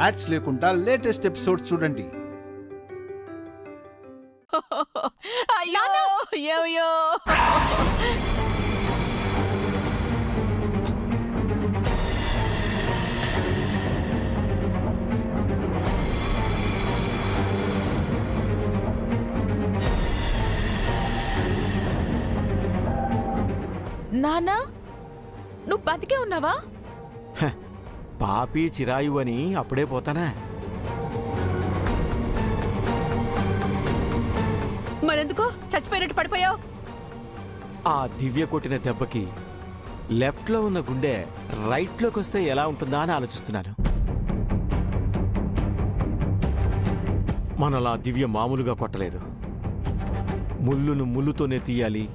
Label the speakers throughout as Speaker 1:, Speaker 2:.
Speaker 1: Ads లేకుండా latest episodes చూడండి.
Speaker 2: అయ్యో అయ్యో నానా, నువ్వు బతికే ఉన్నావా?
Speaker 3: పాపి చిరాయు అని అప్పుడే పోతానా?
Speaker 2: మరెందుకో చచ్చిపోయినట్టు పడిపోయావు?
Speaker 3: ఆ దివ్య కొట్టిన దెబ్బకి లెఫ్ట్ లో ఉన్న గుండె రైట్ లోకి వస్తే ఎలా ఉంటుందా అని ఆలోచిస్తున్నాను. మనలా దివ్య మామూలుగా కొట్టలేదు. ముళ్ళును ముళ్ళుతోనే తీయాలి,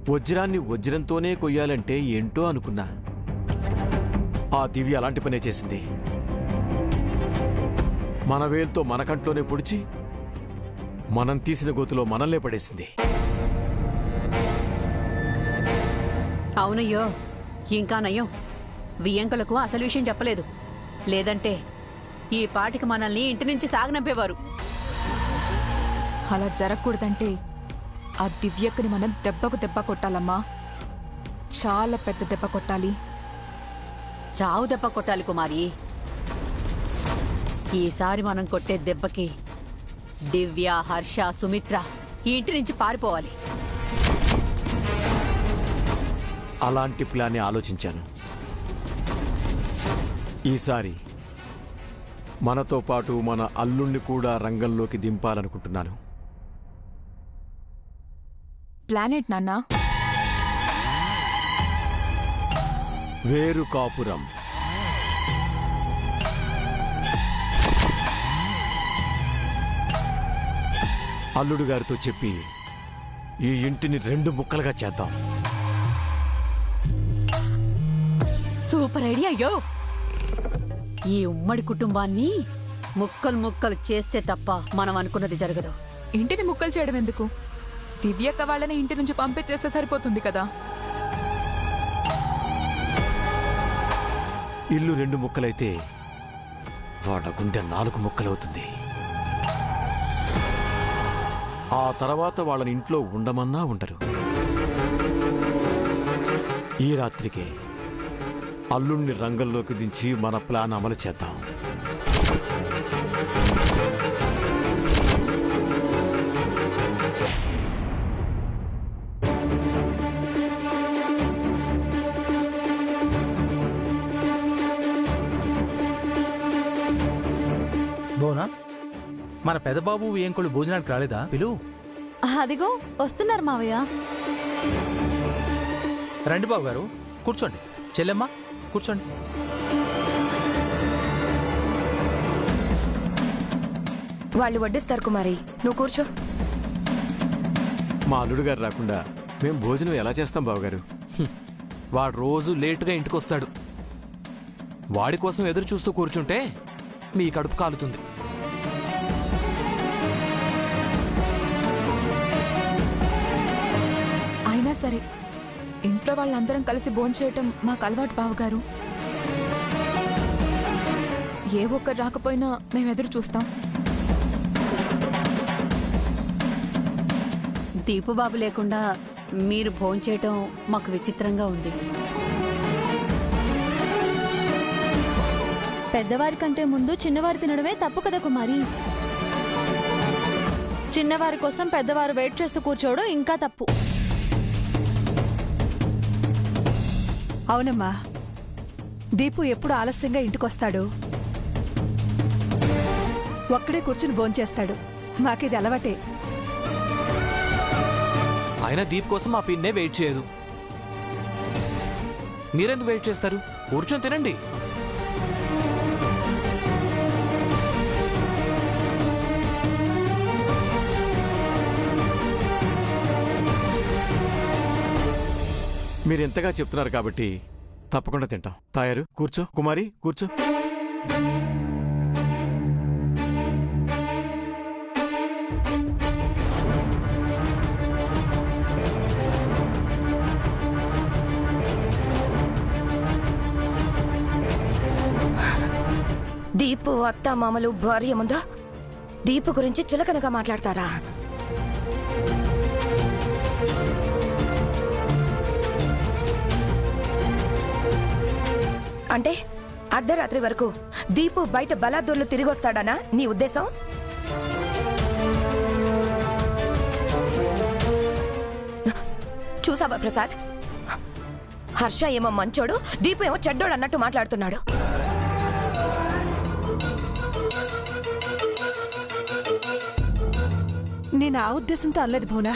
Speaker 3: వజ్రాన్ని వజ్రంతోనే కొయ్యాలంటే ఏంటో అనుకున్నా. ఆ దివ్య అలాంటి పనే చేసింది. మన వేలుతో మన కంట్లోనే పొడిచి మనం తీసిన గోతులో మనల్నే పడేసింది.
Speaker 2: అవునయ్యో, ఇంకా నయ్యం వియ్యంకులకు అసలు విషయం చెప్పలేదు. లేదంటే ఈ పాటికి మనల్ని ఇంటి నుంచి సాగనంపేవారు.
Speaker 4: అలా జరగకూడదంటే ఆ దివ్యక్కని మనం దెబ్బకు దెబ్బ కొట్టాలమ్మా. చాలా పెద్ద దెబ్బ కొట్టాలి.
Speaker 2: చావు దెబ్బ కొట్టాలి కుమారి. ఈసారి మనం కొట్టే దెబ్బకి దివ్య, హర్ష, సుమిత్ర ఈ ఇంటి నుంచి పారిపోవాలి.
Speaker 3: అలాంటి ప్లాన్ ఆలోచించాను. ఈసారి మనతో పాటు మన అల్లుణ్ణి కూడా రంగంలోకి దింపాలనుకుంటున్నాను.
Speaker 4: ప్లానెట్ నాన్నా?
Speaker 3: వేరు కాపురం. అల్లుడు గారితో చెప్పి ఈ ఇంటిని 2 ముక్కలుగా చేద్దాం.
Speaker 2: సూపర్ ఐడియా అయ్యో. ఈ ఉమ్మడి కుటుంబాన్ని ముక్కలు ముక్కలు చేస్తే తప్ప మనం అనుకున్నది జరగదు.
Speaker 4: ఇంటిని ముక్కలు చేయడం ఎందుకు? దివ్యక్క వాళ్ళని ఇంటి నుంచి పంపించేస్తే సరిపోతుంది కదా.
Speaker 3: ఇల్లు 2 ముక్కలైతే వాళ్ళ గుండె 4 ముక్కలవుతుంది. ఆ తర్వాత వాళ్ళని ఇంట్లో ఉండమన్నా ఉండరు. ఈ రాత్రికే అల్లుణ్ణి రంగంలోకి దించి మన ప్లాన్ అమలు చేద్దాం.
Speaker 5: బోనా, మన పెదబాబు ఏంకులు భోజనానికి రాలేదా? పిలు.
Speaker 6: అదిగో వస్తున్నారు మావయ్య.
Speaker 5: రండి బాబు గారు, కూర్చోండి. చెల్లెమ్మ కూర్చోండి.
Speaker 6: వాళ్ళు వడ్డిస్తారు కుమారి, నువ్వు కూర్చో.
Speaker 3: మా అల్లుడు గారు రాకుండా మేం భోజనం ఎలా చేస్తాం బావగారు?
Speaker 7: వాడు రోజు లేటుగా ఇంటికొస్తాడు. వాడి కోసం ఎదురు చూస్తూ కూర్చుంటే మీ కడుపు కాలుతుంది.
Speaker 4: అయినా సరే ఇంట్లో వాళ్ళందరం కలిసి భోంచేయటం మాకు అలవాటు బావగారు. ఏ ఒక్కరు రాకపోయినా మేము ఎదురు చూస్తాం.
Speaker 2: దీపుబాబు లేకుండా మీరు భోంచేయటం మాకు విచిత్రంగా ఉంది.
Speaker 6: పెద్దవారి కంటే ముందు చిన్నవారు తినడమే తప్పు కదా కుమారి. చిన్నవారి కోసం పెద్దవారు వెయిట్ చేస్తూ కూర్చోవడం ఇంకా తప్పు.
Speaker 8: అవునమ్మా, దీపు ఎప్పుడు ఆలస్యంగా ఇంటికొస్తాడు. ఒక్కడే కూర్చుని భోంచేస్తాడు. మాకిది అలవాటే.
Speaker 7: ఆయన దీప్ కోసం ఆ పిన్నే వెయిట్ చేయదు. మీరెందుకు వెయిట్ చేస్తారు? కూర్చొని తినండి.
Speaker 3: మీరు ఎంతగా చెప్తున్నారు కాబట్టి తప్పకుండా తింటాం. తాయారు కూర్చో, కుమారి కూర్చో.
Speaker 9: దీపు అత్త మామలు భార్య ముందు దీపు గురించి చులకనగా మాట్లాడతారా? అంటే అర్ధరాత్రి వరకు దీపు బయట బలాదూర్లు తిరిగొస్తాడనా నీ ఉద్దేశం? చూసావా ప్రసాద్, హర్ష ఏమో మంచోడు, దీపు ఏమో చెడ్డోడు అన్నట్టు మాట్లాడుతున్నాడు.
Speaker 8: నేను ఆ ఉద్దేశంతో అనలేదు భువనా.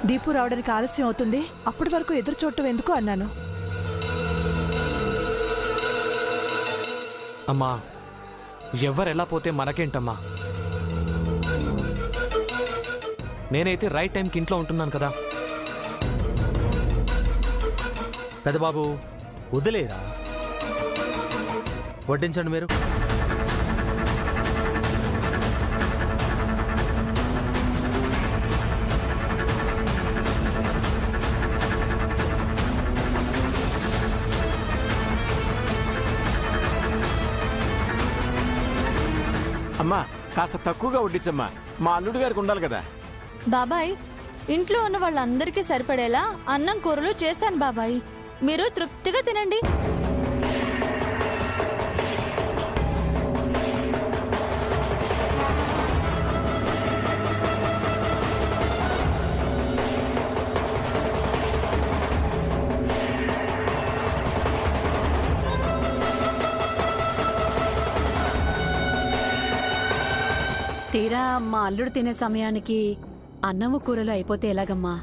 Speaker 8: దీపు రావడానికి ఆలస్యం అవుతుంది, అప్పటి వరకు ఎదురు చూడటం ఎందుకు అన్నాను.
Speaker 7: అమ్మా, ఎవరెలా పోతే మనకేంటమ్మా? నేనైతే రైట్ టైంకి ఇంట్లో ఉంటున్నాను కదా.
Speaker 5: పెదబాబు వదిలేరా, వడ్డించండి మీరు.
Speaker 3: అమ్మా కాస్త తక్కువగా వడ్డించమ్మా, మా అల్లుడు గారికి ఉండాలి కదా.
Speaker 6: బాబాయ్, ఇంట్లో ఉన్న వాళ్ళందరికీ సరిపడేలా అన్నం కూరలు చేశాను బాబాయ్, మీరు తృప్తిగా తినండి.
Speaker 2: తీరా మా అల్లుడు తినే సమయానికి అన్నము కూరలు అయిపోతే ఎలాగమ్మా?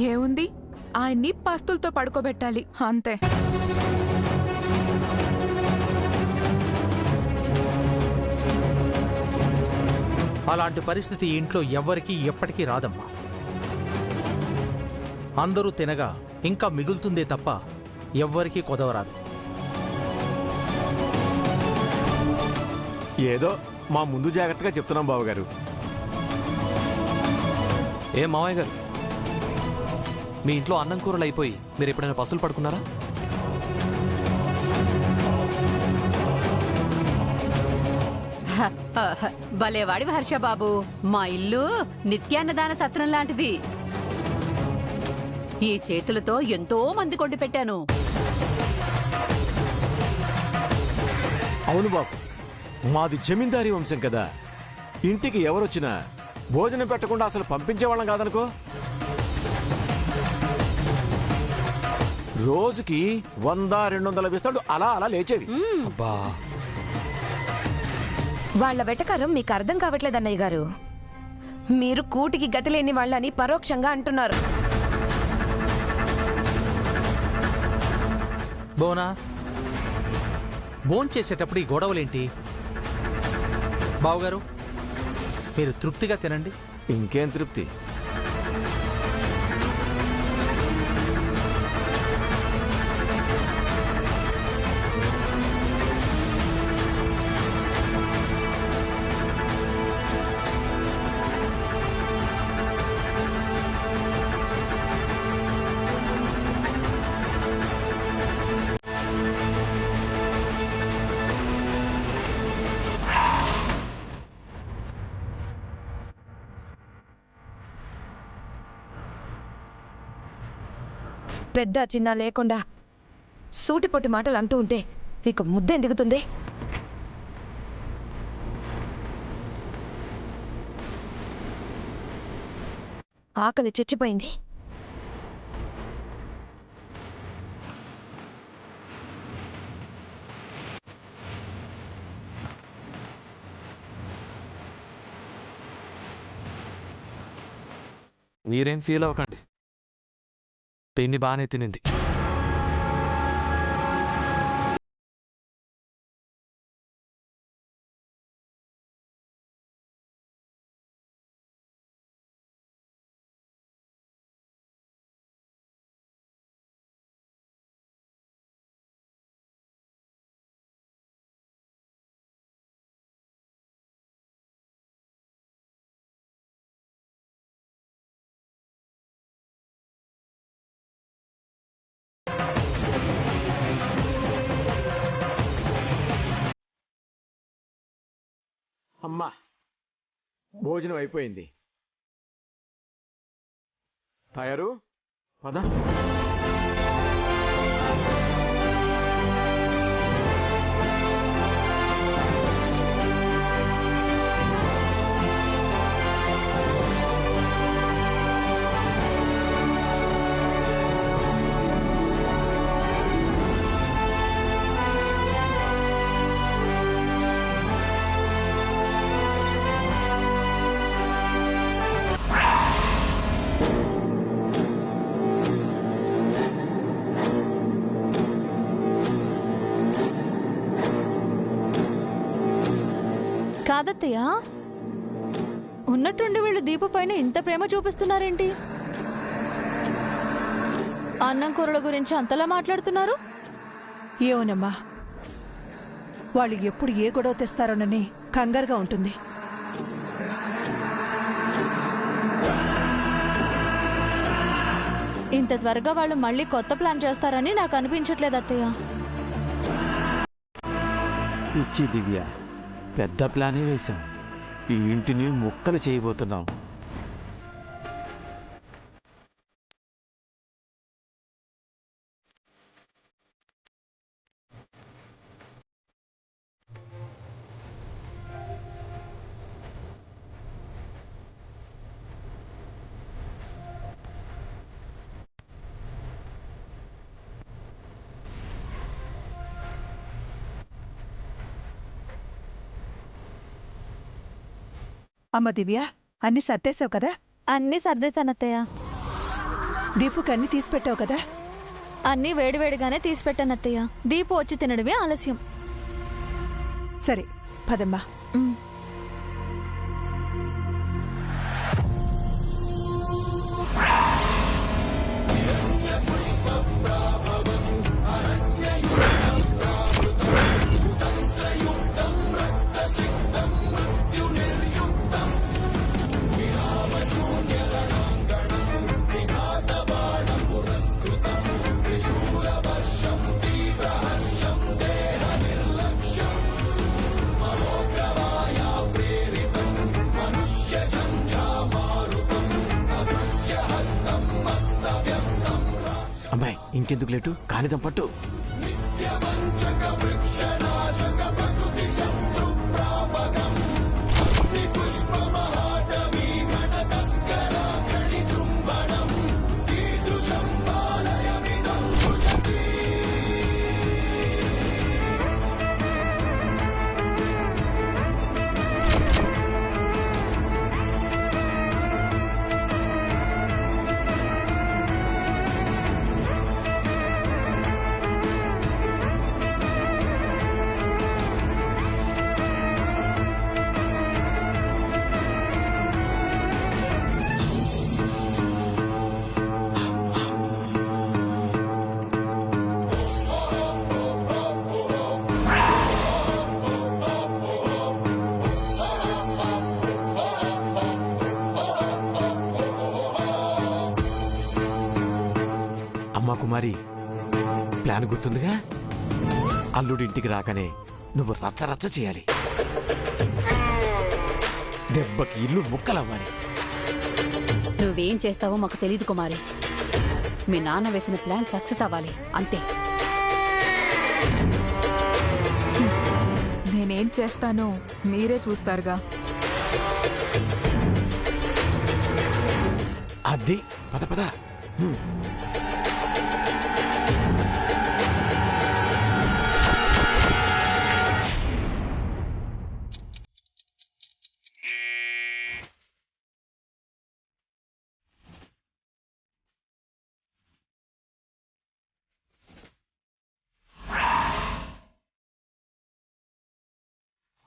Speaker 4: ఏముంది, ఆయన్ని పస్తులతో పడుకోబెట్టాలి అంతే.
Speaker 5: అలాంటి పరిస్థితి ఇంట్లో ఎవ్వరికీ ఎప్పటికీ రాదమ్మా. అందరూ తినగా ఇంకా మిగులుతుందే తప్ప ఎవ్వరికీ కొదవరాదు.
Speaker 3: ఏదో మా ముందు జాగ్రత్తగా చెప్తున్నాం బావగారు.
Speaker 7: ఏ మావయ్య గారు, మీ ఇంట్లో అన్నం కూరలు అయిపోయి మీరు ఎప్పుడైనా పస్తులు పడుకున్నారా?
Speaker 2: భలేవాడి హర్షబాబు, మా ఇల్లు నిత్యాన్నదాన సత్రం లాంటిది. ఈ చేతులతో ఎంతో మంది కొండి పెట్టాను.
Speaker 3: అవును బాబు, మాది జమీందారీ వంశం కదా. ఇంటికి ఎవరొచ్చినా భోజనం పెట్టకుండా అసలు పంపించేవాళ్ళం కాదనుకో. రోజుకి 100-200 విస్తాడు అలా అలా లేచేవి.
Speaker 7: అబ్బా,
Speaker 9: వాళ్ల వెటకారం మీకు అర్థం కావట్లేదన్నయ్య గారు. మీరు కూటికి గతి లేని వాళ్ళని పరోక్షంగా అంటున్నారు.
Speaker 5: బోనా, భోంచేసేటప్పుడు ఈ గొడవలేంటి? బావగారు, మీరు తృప్తిగా తినండి.
Speaker 3: ఇంకేం తృప్తి?
Speaker 9: పెద్ద చిన్న లేకుండా సూటిపొట్టి మాటలు అంటూ ఉంటే ఇక ముద్దేం దిగుతుంది? ఆకలి చచ్చిపోయింది.
Speaker 7: మీరేం ఫీల్ అవ్వకండి, పెన్ని బాగానే తినింది.
Speaker 3: అమ్మా భోజనం అయిపోయింది. తయారు పద.
Speaker 6: కాదత్తయ్య, ఉన్నట్టుండి వీళ్ళు దీపు పైన ఇంత ప్రేమ చూపిస్తున్నారేంటి? అన్నం కూరల గురించి అంతలా మాట్లాడుతున్నారు.
Speaker 8: ఏమోనమ్మా, వాళ్ళు ఎప్పుడు ఏ గొడవ తెస్తారోనని కంగారుగా ఉంటుంది.
Speaker 6: ఇంత త్వరగా వాళ్ళు మళ్ళీ కొత్త ప్లాన్ చేస్తారని నాకు అనిపించట్లేదు అత్తయ్య.
Speaker 3: ఇచ్చి దివ్య, పెద్ద ప్లానే వేశాం. ఈ ఇంటిని ముక్కలు చేయబోతున్నాం.
Speaker 8: అమ్మ దివ్య, అన్ని సర్దేశావు కదా?
Speaker 6: అన్నీ సర్దేశాను అత్తయ్య.
Speaker 8: దీపుకి అన్ని తీసి పెట్టావు కదా?
Speaker 6: అన్నీ వేడివేడిగానే తీసి పెట్టాను అత్తయ్య. దీపు వచ్చి తినడమే ఆలస్యం.
Speaker 8: సరే పదమ్మా.
Speaker 3: అమ్మాయి, ఇంకెందుకు లేటు, కానిదం పట్టు. అమ్మా కుమారి, ప్లాన్ గుర్తుందిగా? అల్లుడింటికి రాకనే నువ్వు రచ్చరచ్చ చేయాలి. దెబ్బకి ఇల్లు ముక్కలవ్వాలి.
Speaker 2: నువ్వేం చేస్తావో మాకు తెలీదు కుమారి. మీ నాన్న వేసిన ప్లాన్ సక్సెస్ అవ్వాలి అంతే.
Speaker 4: నేనేం చేస్తానో మీరే చూస్తారుగా.
Speaker 3: అది పద పద.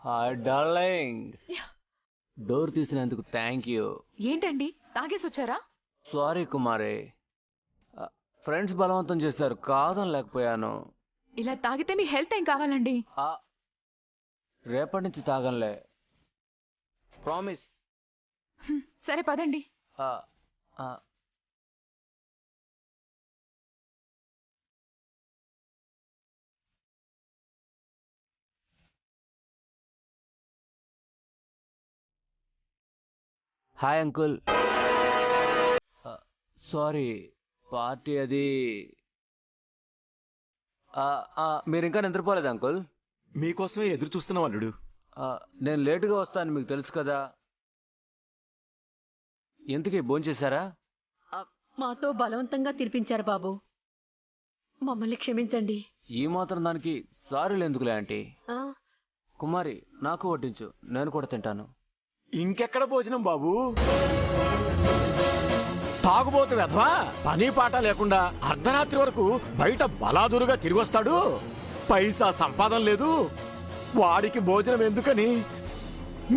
Speaker 10: హాయ్ డార్లింగ్, డోర్ తీసినందుకు థ్యాంక్ యూ.
Speaker 4: ఏంటండి, తాగేసి వచ్చారా?
Speaker 10: సారీ కుమారి, ఫ్రెండ్స్ బలవంతం చేశారు, కాదని లేకపోయాను.
Speaker 4: ఇలా తాగితే మీ హెల్త్ ఏం కావాలండి?
Speaker 10: రేపటి నుంచి తాగంలే, ప్రామిస్.
Speaker 4: సరే పదండి.
Speaker 10: Hi uncle. సారీ, పార్టీ అది మీరు ఇంకా నిద్రపోలేదు అంకుల్.
Speaker 3: మీకోసమే ఎదురు చూస్తున్నాం అల్లుడు.
Speaker 10: నేను లేటుగా వస్తాను, మీకు తెలుసు కదా. ఎందుకు భోంచేశారా?
Speaker 2: మాతో బలవంతంగా తినిపించారు బాబు, మమ్మల్ని క్షమించండి.
Speaker 10: ఈ మాత్రం దానికి సారీలు ఎందుకులే ఆంటీ.
Speaker 2: ఆ,
Speaker 10: కుమారి, నాకు వడ్డించు, నేను కూడా తింటాను.
Speaker 3: ఇంకెక్కడ భోజనం బాబు? తాగుబోతు వెధవా, పని పాట లేకుండా అర్ధరాత్రి వరకు బయట బలాదురుగా తిరిగొస్తాడు. పైసా సంపాదన లేదు, వాడికి భోజనం ఎందుకని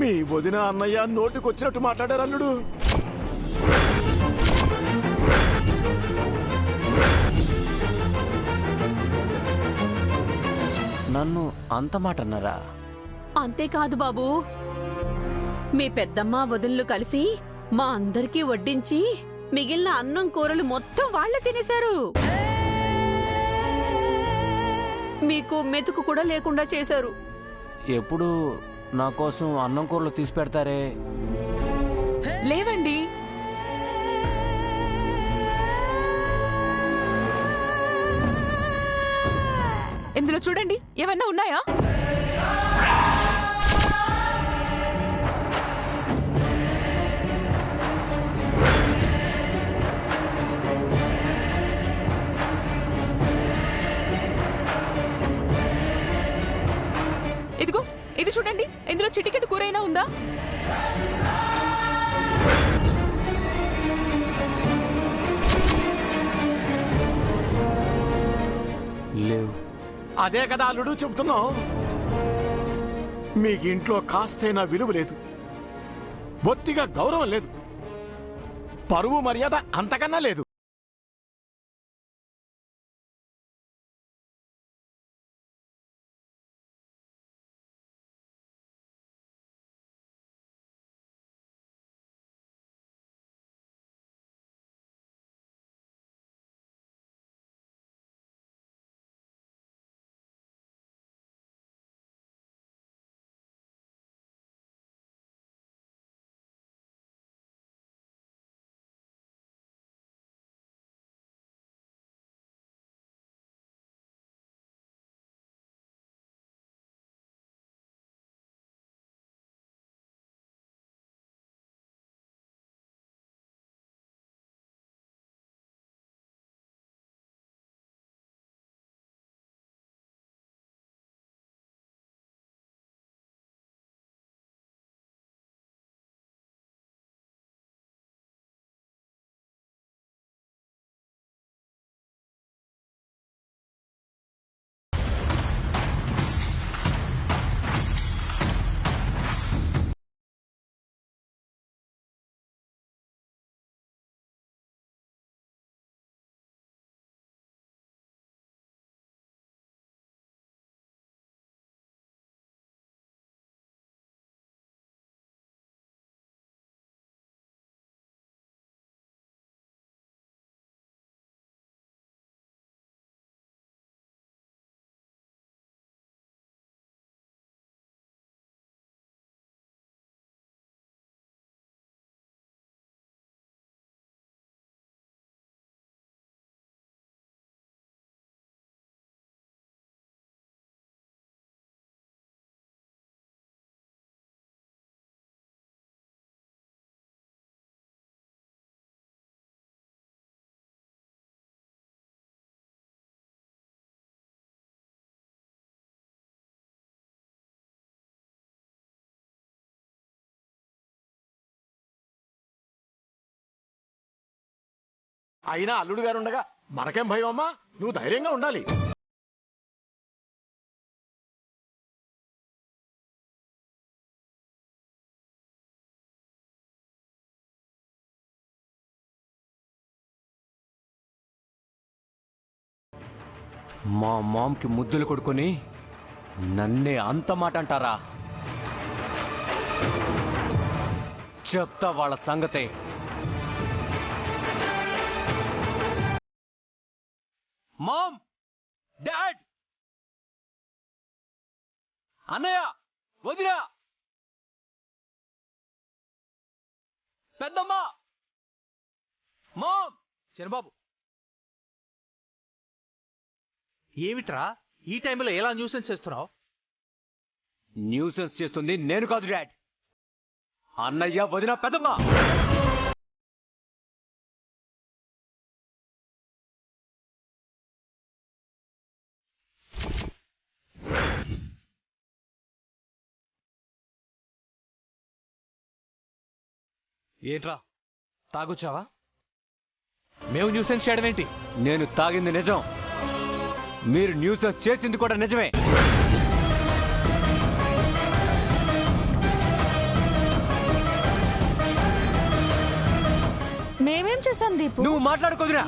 Speaker 3: మీ వదిన అన్నయ్య నోటికొచ్చినట్టు మాట్లాడారు అల్లుడు.
Speaker 10: నన్ను అంత మాట అన్నారా?
Speaker 2: అంతేకాదు బాబు, మీ పెద్దమ్మ వదినలు కలిసి మా అందరికీ వడ్డించి మిగిలిన అన్నం కూరలు మొత్తం వాళ్ళే తినేశారు. మీకు మెతుకు కూడా లేకుండా చేశారు.
Speaker 10: ఎప్పుడు నా కోసం అన్నం కూరలు తీసి పెడతారే?
Speaker 4: లేవండి. ఇందులో చూడండి, ఏమన్నా ఉన్నాయా? ఇదిగో, ఇది చూడండి, ఇందులో చిటికెడు కూర అయినా ఉందా?
Speaker 10: లేవు.
Speaker 3: అదే కదా అల్లుడు చెబుతున్నాం. మీకు ఇంట్లో కాస్తైనా విలువ లేదు, బొత్తిగా గౌరవం లేదు, పరువు మర్యాద అంతకన్నా లేదు. అయినా అల్లుడు గారు ఉండగా మనకేం భయం అమ్మా, నువ్వు ధైర్యంగా ఉండాలి.
Speaker 10: మా మామ్కి ముద్దులు కొడుకొని నన్నే అంత మాట అంటారా? చెప్తా వాళ్ళ సంగతే. మామ్, డాడ్, అన్నయ్య, వదినా,
Speaker 5: పెద్దమ్మా మామ్ చిన్నబాబు ఏమిట్రా ఈ టైంలో ఎలా న్యూసెన్స్ చేస్తున్నావు?
Speaker 10: న్యూసెన్స్ చేస్తుంది నేను కాదు డాడ్, అన్నయ్య వదిన పెద్దమ్మ.
Speaker 7: ఏంట్రా తాగొచ్చావా? మేము న్యూసెన్స్ చేయడం ఏంటి?
Speaker 10: నేను తాగింది నిజం, మీరు న్యూసెన్స్ చేసింది కూడా నిజమే.
Speaker 6: మేమేం చేశాం దీపు?
Speaker 10: నువ్వు మాట్లాడుకోదురా.